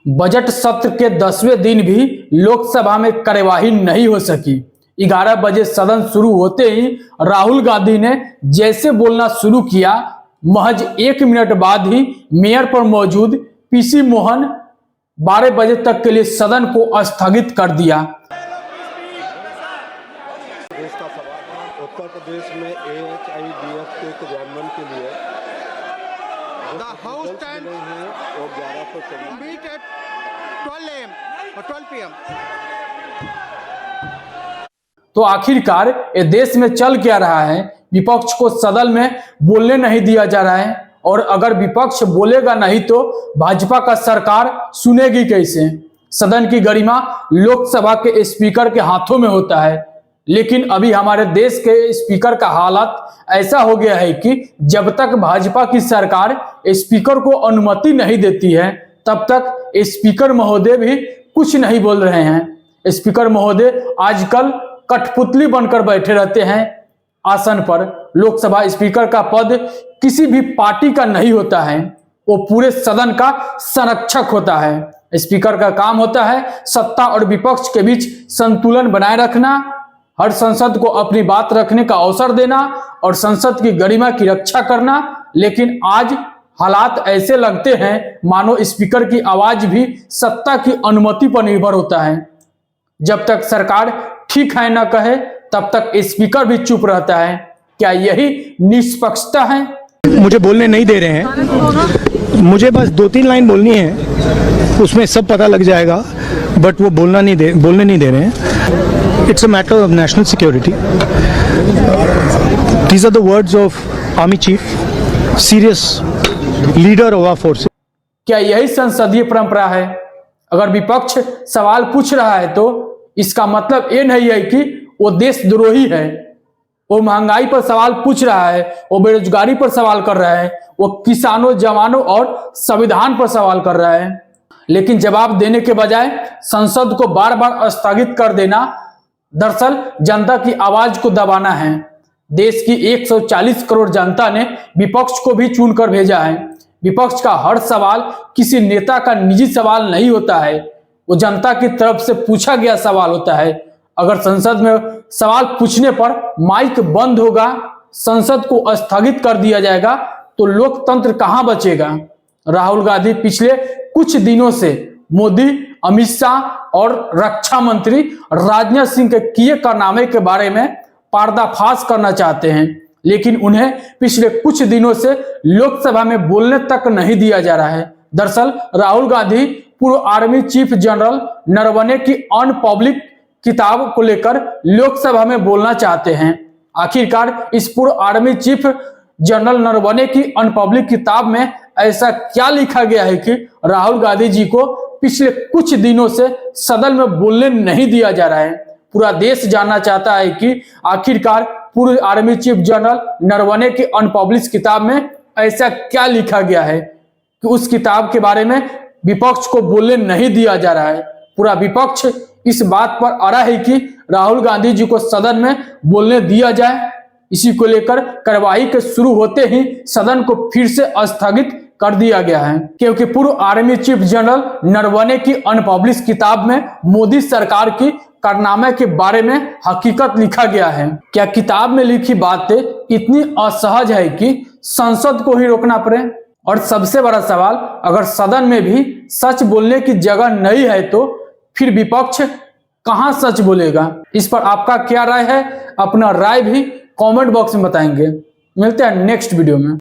Budget सत्र के 10वें दिन भी लोकसभा में कार्यवाही नहीं हो सकी। 11 बजे सदन शुरू होते ही राहुल गांधी ने जैसे बोलना शुरू किया, महज 1 मिनट बाद ही मेयर पर मौजूद पीसी मोहन 12 बजे तक के लिए सदन को स्थगित कर दिया। देश का सवाल उत्तर प्रदेश में AHIDF के क्रियान्वयन के लिए The House stands और 11 meet at 12 AM or 12 PM. तो आखिरकार ये देश में चल क्या रहा है? विपक्ष को सदन में बोलने नहीं दिया जा रहा है, और अगर विपक्ष बोलेगा नहीं तो भाजपा का सरकार सुनेगी कैसे? सदन की गरिमा लोकसभा के स्पीकर के हाथों में होता है, लेकिन अभी हमारे देश के स्पीकर का हालत ऐसा हो गया है कि जब तक भाजपा की सरकार स्पीकर को अनुमति नहीं देती है, तब तक स्पीकर महोदय भी कुछ नहीं बोल रहे हैं। स्पीकर महोदय आजकल कठपुतली बनकर बैठे रहते हैं आसन पर। लोकसभा स्पीकर का पद किसी भी पार्टी का नहीं होता है, वो पूरे सदन का संरक्षक होता है। स्पीकर का काम होता है सत्ता और विपक्ष के बीच संतुलन बनाए रखना, हर संसद को अपनी बात रखने का अवसर देना और संसद की गरिमा की रक्षा करना। लेकिन आज हालात ऐसे लगते हैं मानो स्पीकर की आवाज भी सत्ता की अनुमति पर निर्भर होता है। जब तक सरकार ठीक है न कहे, तब तक स्पीकर भी चुप रहता है। क्या यही निष्पक्षता है? मुझे बोलने नहीं दे रहे हैं, मुझे बस 2-3 लाइन बोलनी है, उसमें सब पता लग जाएगा, बट वो बोलने नहीं दे रहे हैं। It's a matter of national security. These are the words of army chief, serious leader of our forces. क्या यही संसदीय परंपरा है? अगर विपक्ष सवाल पूछ रहा है तो इसका मतलब ये नहीं है कि वो देशद्रोही है। वो महंगाई पर सवाल पूछ रहा है, वो बेरोजगारी पर सवाल कर रहा है, वो किसानों, जवानों और संविधान पर सवाल कर रहा है। लेकिन जवाब देने के बजाय संसद को बार बार स्थगित कर देना दरअसल जनता की आवाज को दबाना है। देश की 140 करोड़ जनता ने विपक्ष को भी चुनकर भेजा है। विपक्ष का हर सवाल किसी नेता का निजी सवाल नहीं होता है, वो जनता की तरफ से पूछा गया सवाल होता है। अगर संसद में सवाल पूछने पर माइक बंद होगा, संसद को स्थगित कर दिया जाएगा, तो लोकतंत्र कहां बचेगा? राहुल गांधी पिछले कुछ दिनों से मोदी, अमित शाह और रक्षा मंत्री राजनाथ सिंह के किए कारनामे के बारे में पर्दाफाश करना चाहते हैं, लेकिन उन्हें पिछले कुछ दिनों से लोकसभा में बोलने तक नहीं दिया जा रहा है। दरअसल राहुल गांधी पूर्व आर्मी चीफ जनरल नरवणे की अन पब्लिक किताब को लेकर लोकसभा में बोलना चाहते हैं। आखिरकार इस पूर्व आर्मी चीफ जनरल नरवणे की अन पब्लिक किताब में ऐसा क्या लिखा गया है कि राहुल गांधी जी को पिछले कुछ दिनों से सदन में बोलने नहीं दिया जा रहा है? पूरा देश जानना चाहता है कि आखिरकार पूर्व आर्मी चीफ जनरल नरवणे की अन पब्लिक किताब में ऐसा क्या लिखा गया है कि उस किताब के बारे में विपक्ष को बोलने नहीं दिया जा रहा है। पूरा विपक्ष इस बात पर अड़ा है कि राहुल गांधी जी को सदन में बोलने दिया जाए। इसी को लेकर कार्यवाही के शुरू होते ही सदन को फिर से स्थगित कर दिया गया है, क्योंकि पूर्व आर्मी चीफ जनरल नरवणे की अनपब्लिश किताब में मोदी सरकार की कारनामे के बारे में हकीकत लिखा गया है। क्या किताब में लिखी बातें इतनी असहज है कि संसद को ही रोकना पड़े? और सबसे बड़ा सवाल, अगर सदन में भी सच बोलने की जगह नहीं है तो फिर विपक्ष कहां सच बोलेगा? इस पर आपका क्या राय है? अपना राय भी कमेंट बॉक्स में बताएंगे। मिलते हैं नेक्स्ट वीडियो में।